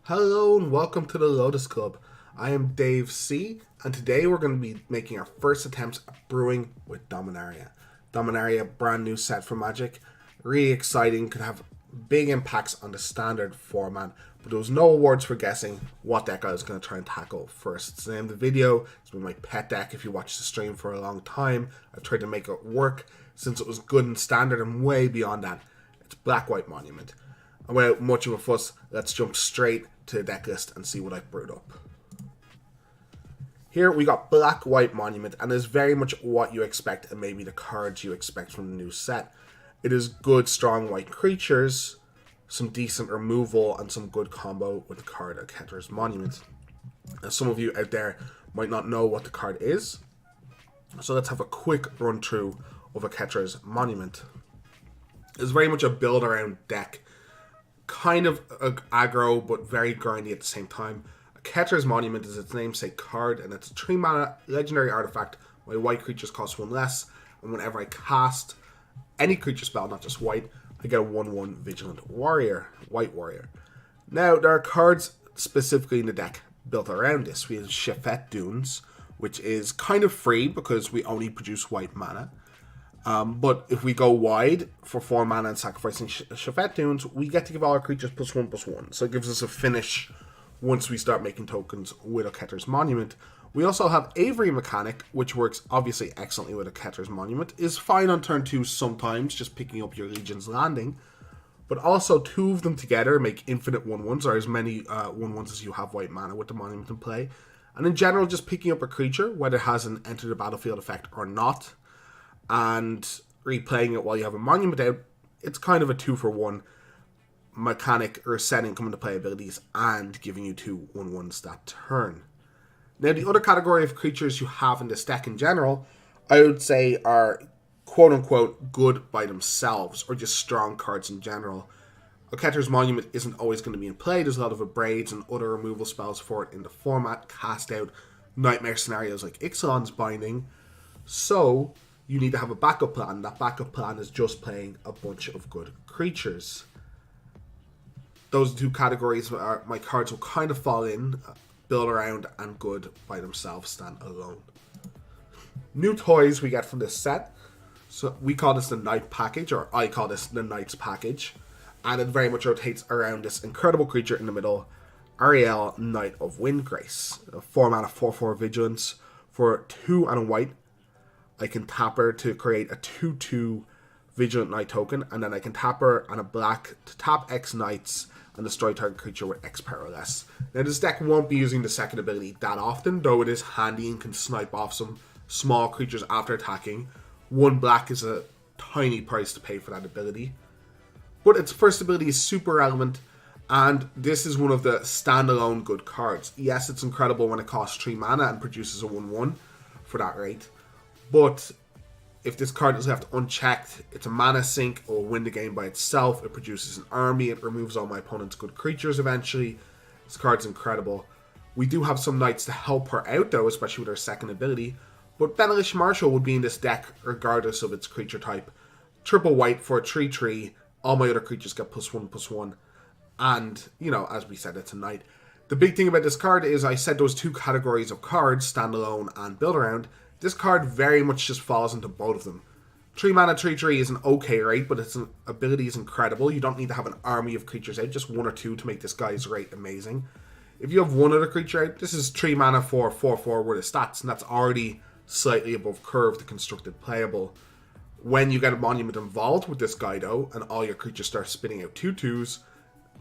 Hello and welcome to the Lotus Club. I am Dave C, and today we're going to be making our first attempts at brewing with Dominaria. Dominaria, brand new set for Magic. Really exciting, could have big impacts on the standard format, but there was no awards for guessing what deck I was going to try and tackle first. It's the name of the video. It's been my pet deck if you watch the stream for a long time. I've tried to make it work since it was good in standard and way beyond that. It's Black-White Monument. And without much of a fuss, let's jump straight to the deck list and see what I've brewed up. Here we got Black-White Monument, and is very much what you expect and maybe the cards you expect from the new set. It is good, strong white creatures, some decent removal, and some good combo with the card Ketter's Monument. Now, some of you out there might not know what the card is, so let's have a quick run through of a Ketter's Monument. It's very much a build-around deck. Kind of aggro, but very grindy at the same time. Ketter's Monument is its namesake card, and it's a 3-mana legendary artifact. My white creatures cost 1 less, and whenever I cast any creature spell, not just white, I get a 1/1 Vigilant Warrior, White Warrior. Now, there are cards specifically in the deck built around this. We have Shefet Dunes, which is kind of free because we only produce white mana. But if we go wide for 4 mana and sacrificing Shefet Dunes, we get to give all our creatures +1/+1. So it gives us a finish once we start making tokens with a Ketter's Monument. We also have Avery Mechanic, which works obviously excellently with a Ketter's Monument. Is fine on turn 2 sometimes, just picking up your Legion's Landing. But also 2 of them together make infinite 1/1s, or as many 1/1s as you have white mana with the Monument in play. And in general, just picking up a creature, whether it has an enter the battlefield effect or not, and replaying it while you have a Monument out, it's kind of a 2-for-1 mechanic or setting coming to play abilities and giving you 2 1/1s that turn. Now, the other category of creatures you have in this deck in general, I would say are quote-unquote good by themselves, or just strong cards in general. A Ketter's Monument isn't always going to be in play. There's a lot of Abrades and other removal spells for it in the format, cast out nightmare scenarios like Ixalan's Binding. So you need to have a backup plan. That backup plan is just playing a bunch of good creatures. Those 2 categories are my cards will kind of fall in, build around, and good by themselves, stand alone. New toys we get from this set. So we call this the Knight Package, or I call this the Knight's Package. And it very much rotates around this incredible creature in the middle, Ariel, Knight of Windgrace. 4 mana 4/4 Vigilance for 2 and a white. I can tap her to create a 2/2 Vigilant Knight token, and then I can tap her on a black to tap X Knights and destroy target creature with X power or less. Now, this deck won't be using the second ability that often, though it is handy and can snipe off some small creatures after attacking. 1 black is a tiny price to pay for that ability. But its first ability is super relevant, and this is one of the standalone good cards. Yes, it's incredible when it costs 3 mana and produces a 1/1 for that rate. But if this card is left unchecked, it's a mana sink, it will win the game by itself. It produces an army, it removes all my opponent's good creatures eventually. This card's incredible. We do have some knights to help her out though, especially with her second ability. But Benelish Marshal would be in this deck regardless of its creature type. Triple white for a 3/3, all my other creatures get +1/+1. And, you know, as we said, it's a knight. The big thing about this card is I said those 2 categories of cards, standalone and build around. This card very much just falls into both of them. 3 mana 3/3 is an okay rate, but its ability is incredible. You don't need to have an army of creatures out, just 1 or 2 to make this guy's rate amazing. If you have 1 other creature out, this is 3 mana for 4/4 worth of stats, and that's already slightly above curve to constructed playable. When you get a Monument involved with this guy though, and all your creatures start spitting out 2/2s,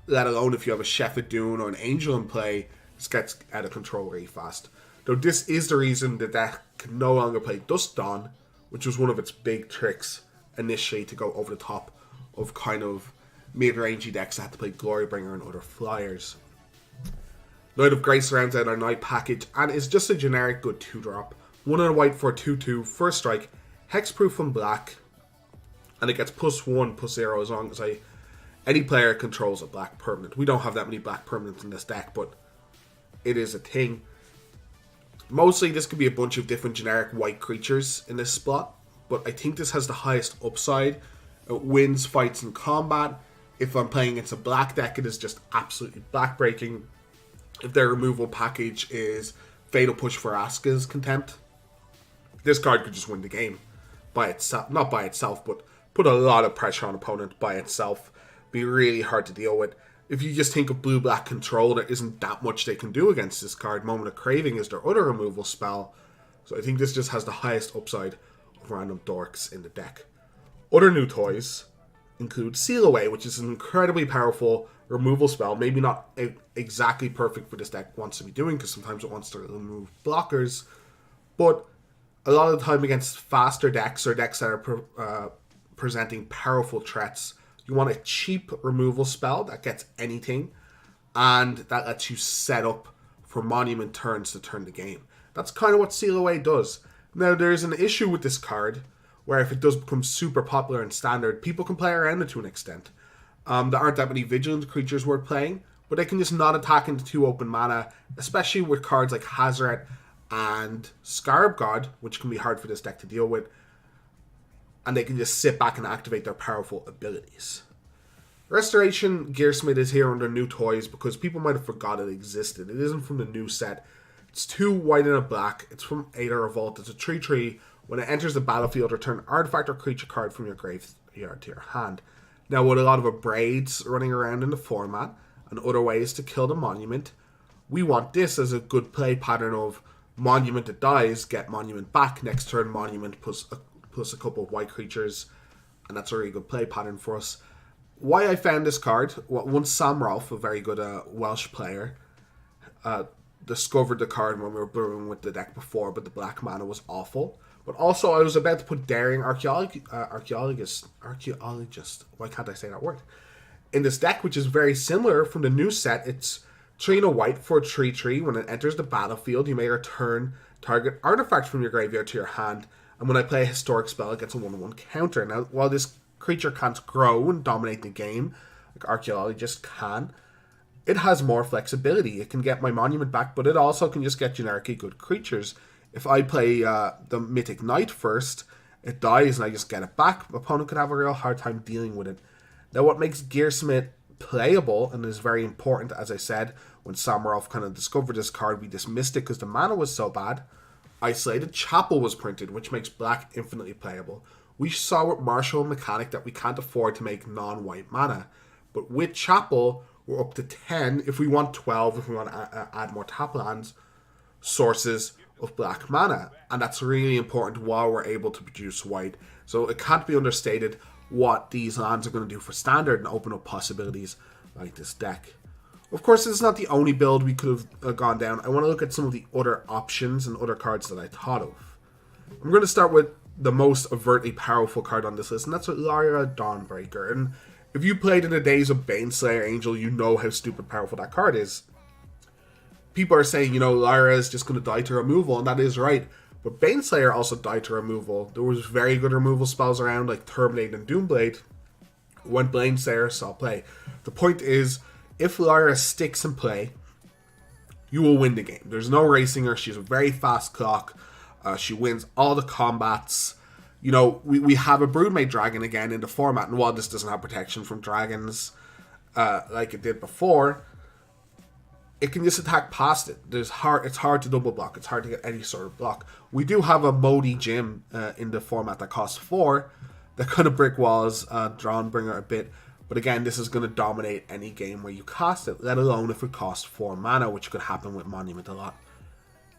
let alone if you have a Shefet Dune or an Angel in play, this gets out of control really fast. Though this is the reason the deck can no longer play Dusk Dawn, which was one of its big tricks initially to go over the top of kind of mid-rangey decks that had to play Glorybringer and other flyers. Knight of Grace rounds out our Knight Package and is just a generic good 2-drop. 1 and a white for a 2/2, first strike, hexproof and black, and it gets +1/+0 as long as any player controls a black permanent. We don't have that many black permanents in this deck, but it is a thing. Mostly this could be a bunch of different generic white creatures in this spot, but I think this has the highest upside. It wins fights in combat, If I'm playing against a black deck, it is just absolutely backbreaking. If their removal package is Fatal Push for Asuka's Contempt, this card could just win the game by itself. Not by itself, but put a lot of pressure on opponent by itself. Be really hard to deal with. If you just think of blue-black control, there isn't that much they can do against this card. Moment of Craving is their other removal spell. So I think this just has the highest upside of random dorks in the deck. Other new toys include Seal Away, which is an incredibly powerful removal spell. Maybe not exactly perfect for this deck wants to be doing, because sometimes it wants to remove blockers. But a lot of the time against faster decks or decks that are presenting powerful threats, you want a cheap removal spell that gets anything, and that lets you set up for monument turns to turn the game. That's kind of what Seal Away does. Now, there's an issue with this card, where if it does become super popular in Standard, people can play around it to an extent. There aren't that many Vigilant creatures worth playing, but they can just not attack into 2 open mana, especially with cards like Hazoret and Scarab God, which can be hard for this deck to deal with. And they can just sit back and activate their powerful abilities. Restoration Gearsmith is here under new toys because people might have forgot it existed. It isn't from the new set. It's 2 white and a black. It's from Aether Revolt. It's a 3/3. When it enters the battlefield, return artifact or creature card from your graveyard to your hand. Now, with a lot of braids running around in the format and other ways to kill the monument, we want this as a good play pattern of monument that dies, get monument back, next turn monument plus a couple of white creatures, and that's a really good play pattern for us. Why I found this card, once Sam Rolfe, a very good Welsh player, discovered the card when we were brewing with the deck before, but the black mana was awful. But also, I was about to put Daring Archaeologist, why can't I say that word, in this deck, which is very similar from the new set. It's 3 and a white for a 3/3. When it enters the battlefield, you may return target artifact from your graveyard to your hand, and when I play a historic spell, it gets a 1/1 counter. Now, while this creature can't grow and dominate the game, like Archaeologist can, it has more flexibility. It can get my monument back, but it also can just get generically good creatures. If I play the Mythic Knight first, it dies and I just get it back. My opponent could have a real hard time dealing with it. Now, what makes Gearsmith playable and is very important, as I said, when Sam Rolfe kind of discovered this card, we dismissed it because the mana was so bad. Isolated Chapel was printed, which makes black infinitely playable. We saw with Martial Mechanic that we can't afford to make non-white mana. But with Chapel, we're up to 10. If we want 12, if we want to add more tap lands, sources of black mana. And that's really important while we're able to produce white. So it can't be understated what these lands are going to do for Standard and open up possibilities like this deck. Of course, this is not the only build we could have gone down. I want to look at some of the other options and other cards that I thought of. I'm going to start with the most overtly powerful card on this list, and that's Lyra Dawnbreaker. And if you played in the days of Baneslayer Angel, you know how stupid powerful that card is. People are saying, Lyra is just going to die to removal, and that is right. But Baneslayer also died to removal. There was very good removal spells around, like Terminate and Doomblade, when Baneslayer saw play. The point is, if Lyra sticks in play, you will win the game. There's no racing her. She's a very fast clock. She wins all the combats. We have a Broodmate Dragon again in the format, and while this doesn't have protection from dragons like it did before, it can just attack past it. It's hard to double block. It's hard to get any sort of block. We do have a Modi Gym in the format that costs 4. That kind of brick walls Dawnbringer a bit. But again, this is going to dominate any game where you cast it, let alone if it costs 4 mana, which could happen with Monument a lot.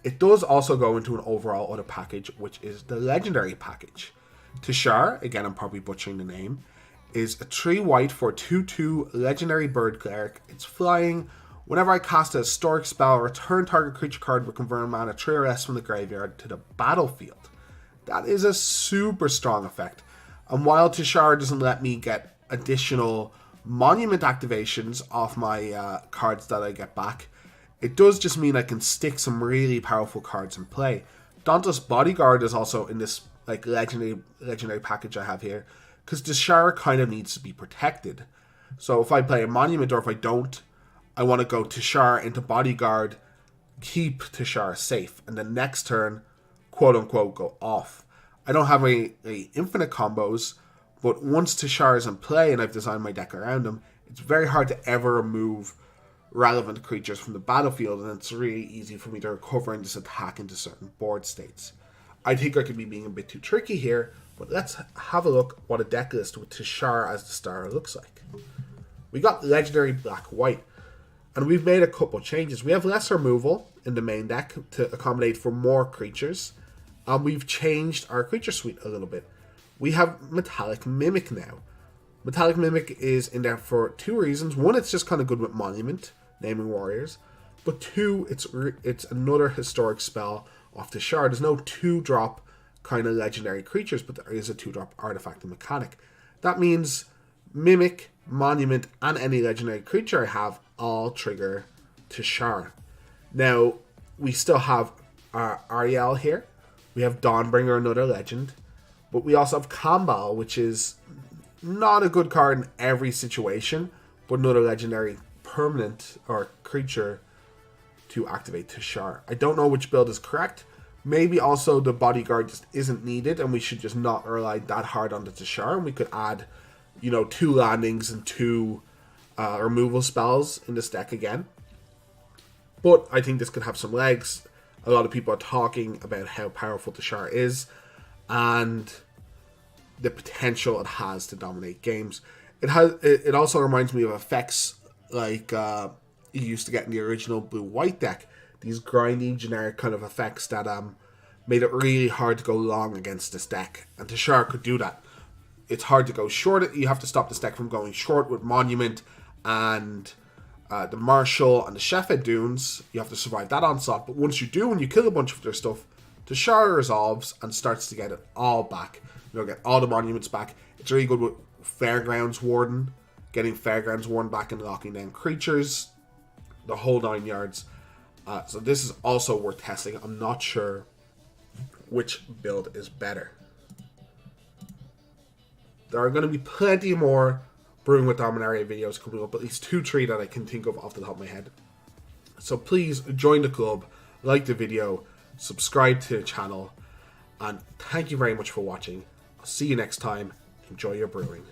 It does also go into an overall other package, which is the Legendary package. Tishar, again I'm probably butchering the name, is a 3 white for 2/2 Legendary Bird Cleric. It's flying. Whenever I cast a historic spell, return target creature card with convert mana 3 or less from the graveyard to the battlefield. That is a super strong effect. And while Tishar doesn't let me get additional monument activations off my cards that I get back, it does just mean I can stick some really powerful cards in play. Dauntless Bodyguard is also in this legendary package I have here, because Tishar kind of needs to be protected. So if I play a monument or if I don't, I want to go Tishar into Bodyguard, keep Tishar safe, and the next turn, quote unquote, go off. I don't have a infinite combos, But once Tashar is in play and I've designed my deck around him, it's very hard to ever remove relevant creatures from the battlefield, and it's really easy for me to recover and just attack into certain board states. I think I could be being a bit too tricky here, but let's have a look what a deck list with Tashar as the star looks like. We got legendary black-white, and we've made a couple changes. We have less removal in the main deck to accommodate for more creatures, and we've changed our creature suite a little bit. We have Metallic Mimic now. Metallic Mimic is in there for two reasons. One, it's just kind of good with Monument, naming warriors. But two, it's another historic spell off the shard. There's no 2-drop kind of legendary creatures, but there is a 2-drop artifact and mechanic. That means Mimic, Monument, and any legendary creature I have all trigger Tashar. Now, we still have Ariel here. We have Dawnbringer, another legend. But we also have Kambal, which is not a good card in every situation, but another legendary permanent or creature to activate Tashar. I don't know which build is correct. Maybe also the bodyguard just isn't needed and we should just not rely that hard on the Tashar, and we could add, 2 landings and 2 removal spells in this deck again. But I think this could have some legs. A lot of people are talking about how powerful Tashar is and the potential it has to dominate games. It also reminds me of effects like you used to get in the original blue-white deck. These grindy, generic kind of effects that made it really hard to go long against this deck. And Tashar could do that. It's hard to go short. You have to stop this deck from going short with Monument and the Marshal and the Sheffield Dunes. You have to survive that onslaught. But once you do, and you kill a bunch of their stuff, Tashar resolves and starts to get it all back. Get all the monuments back. It's really good with Fairgrounds Warden, getting Fairgrounds Warden back and locking down creatures, the whole 9 yards. So this is also worth testing. I'm not sure which build is better. There are going to be plenty more Brewing with Dominaria videos coming up, at least 2-3 that I can think of off the top of my head. So please join the club, like the video, subscribe to the channel, and thank you very much for watching. I'll see you next time. Enjoy your brewing.